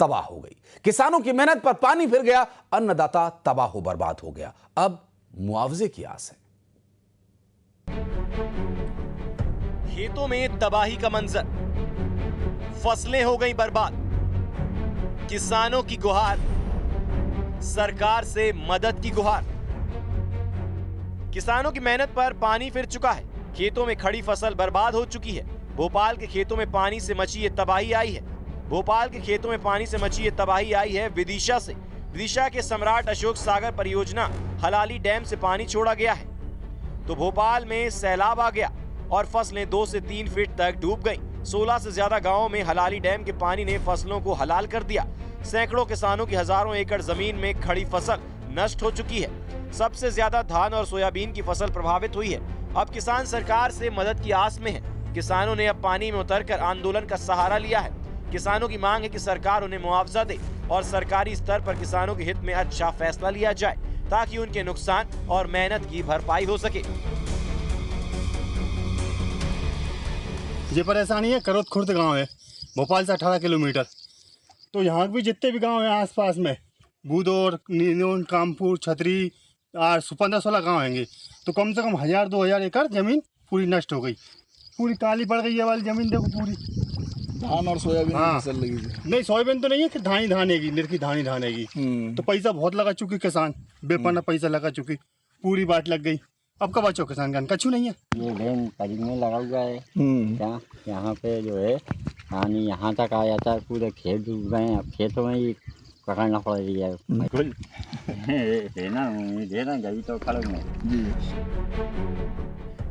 तबाह हो गई। किसानों की मेहनत पर पानी फिर गया, अन्नदाता तबाह बर्बाद हो गया। अब मुआवजे की आस है। खेतों में तबाही का मंजर, फसलें हो गई बर्बाद, किसानों की गुहार, सरकार से मदद की गुहार। किसानों की मेहनत पर पानी फिर चुका है, खेतों में खड़ी फसल बर्बाद हो चुकी है। भोपाल के खेतों में पानी से मची ये तबाही आई है। भोपाल के खेतों में पानी से मची ये तबाही आई है विदिशा से। विदिशा के सम्राट अशोक सागर परियोजना हलाली डैम से पानी छोड़ा गया है तो भोपाल में सैलाब आ गया और फसलें 2 से 3 फीट तक डूब गईं। 16 से ज्यादा गांवों में हलाली डैम के पानी ने फसलों को हलाल कर दिया। सैकड़ों किसानों की हजारों एकड़ जमीन में खड़ी फसल नष्ट हो चुकी है। सबसे ज्यादा धान और सोयाबीन की फसल प्रभावित हुई है। अब किसान सरकार से मदद की आस में है। किसानों ने अब पानी में उतरकर आंदोलन का सहारा लिया है। किसानों की मांग है कि सरकार उन्हें मुआवजा दे और सरकारी स्तर पर किसानों के हित में अच्छा फैसला लिया जाए ताकि उनके नुकसान और मेहनत की भरपाई हो सके। ये परेशानी है करौत खुर्द गांव है, भोपाल से 18 किलोमीटर। तो यहाँ भी जितने भी गांव हैं आसपास में, बूदौर, नीनोन, कामपुर, छतरी और 15-16 गांव होंगे, तो कम से कम 1000-2000 एकड़ जमीन पूरी नष्ट हो गई, पूरी काली पड़ गई। ये वाली जमीन देखो पूरी धान और सोयाबीन की फसल लगी थी। नहीं, सोयाबीन तो नहीं है कि धान ही धानेगी, निरखी धान ही धानेगी। तो पैसा बहुत लगा चुकी किसान, बेपना पैसा लगा चुकी, पूरी बात लग गई। अब कब बचो किसान का, कछु नहीं है। ये डैम करीब में लगा हुआ है, यहाँ पे जो है पानी यहाँ तक आ जाता है, पूरे खेत डूब गए हैं। अब खेतों में ही पकड़ना पड़ रही है बिल्कुल। देना उम्मीद है ना, जभी तो खड़े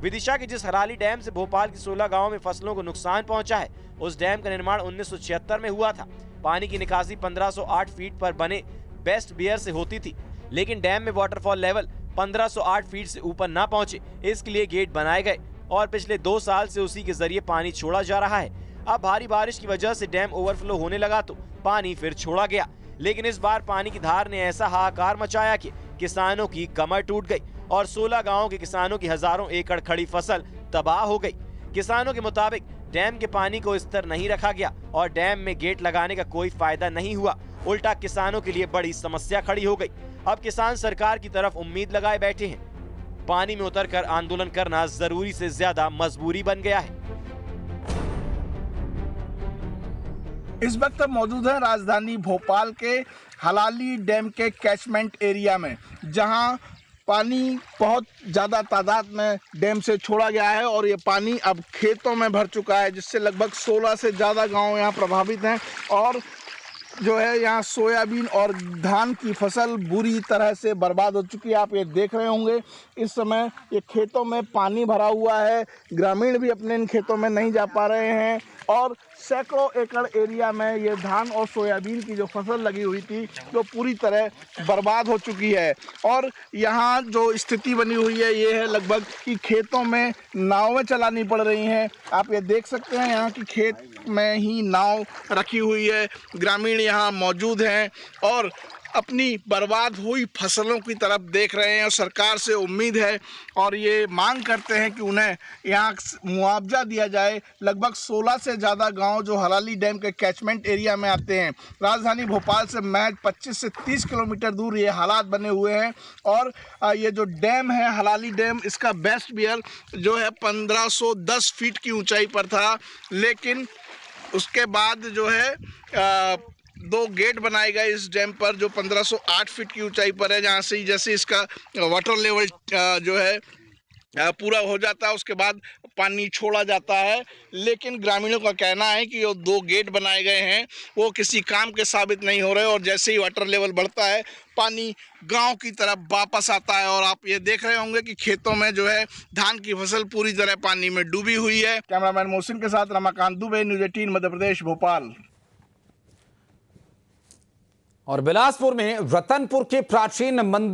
विदिशा के जिस हलाली डैम से भोपाल के 16 गांवों में फसलों को नुकसान पहुंचा है, उस डैम का निर्माण 1976 में हुआ था। पानी की निकासी 1508 फीट पर बने बेस्ट बियर से होती थी, लेकिन डैम में वाटरफॉल लेवल 1508 फीट से ऊपर ना पहुंचे, इसके लिए गेट बनाए गए और पिछले 2 साल से उसी के जरिए पानी छोड़ा जा रहा है। अब भारी बारिश की वजह से डैम ओवरफ्लो होने लगा तो पानी फिर छोड़ा गया, लेकिन इस बार पानी की धार ने ऐसा हाहाकार मचाया कि किसानों की कमर टूट गई और 16 गांवों के किसानों की हजारों एकड़ खड़ी फसल तबाह हो गई। किसानों के मुताबिक डैम के पानी को स्थिर नहीं रखा गया और डैम में गेट लगाने का कोई फायदा नहीं हुआ, उल्टा किसानों के लिए बड़ी समस्या खड़ी हो गई। अब किसान सरकार की तरफ उम्मीद लगाए बैठे हैं। पानी में उतरकर आंदोलन करना जरूरी से ज्यादा मजबूरी बन गया है। इस वक्त मौजूद है राजधानी भोपाल के हलाली डैम के कैचमेंट एरिया में, जहां पानी बहुत ज़्यादा तादाद में डैम से छोड़ा गया है और ये पानी अब खेतों में भर चुका है, जिससे लगभग 16 से ज़्यादा गांव यहाँ प्रभावित हैं और जो है यहाँ सोयाबीन और धान की फसल बुरी तरह से बर्बाद हो चुकी है। आप ये देख रहे होंगे इस समय ये खेतों में पानी भरा हुआ है, ग्रामीण भी अपने इन खेतों में नहीं जा पा रहे हैं और सैकड़ों एकड़ एरिया में ये धान और सोयाबीन की जो फसल लगी हुई थी जो पूरी तरह बर्बाद हो चुकी है। और यहाँ जो स्थिति बनी हुई है ये है लगभग कि खेतों में नावें चलानी पड़ रही हैं। आप ये देख सकते हैं यहाँ की खेत में ही नाव रखी हुई है, ग्रामीण यहाँ मौजूद हैं और अपनी बर्बाद हुई फसलों की तरफ देख रहे हैं और सरकार से उम्मीद है और ये मांग करते हैं कि उन्हें यहाँ मुआवजा दिया जाए। लगभग 16 से ज़्यादा गांव जो हलाली डैम के कैचमेंट एरिया में आते हैं, राजधानी भोपाल से महज 25 से 30 किलोमीटर दूर ये हालात बने हुए हैं। और ये जो डैम है हलाली डैम, इसका बेस्ट बियर जो है 1510 फीट की ऊंचाई पर था, लेकिन उसके बाद जो है 2 गेट बनाए गए इस डैम पर जो 1508 फीट की ऊंचाई पर है, जहाँ से जैसे इसका वाटर लेवल जो है पूरा हो जाता है उसके बाद पानी छोड़ा जाता है। लेकिन ग्रामीणों का कहना है कि जो 2 गेट बनाए गए हैं वो किसी काम के साबित नहीं हो रहे और जैसे ही वाटर लेवल बढ़ता है पानी गांव की तरफ वापस आता है। और आप ये देख रहे होंगे कि खेतों में जो है धान की फसल पूरी तरह पानी में डूबी हुई है। कैमरामैन मोहसिन के साथ रमाकांत दुबे, न्यूज़ 18 मध्य प्रदेश, भोपाल। और बिलासपुर में रतनपुर के प्राचीन मंदिर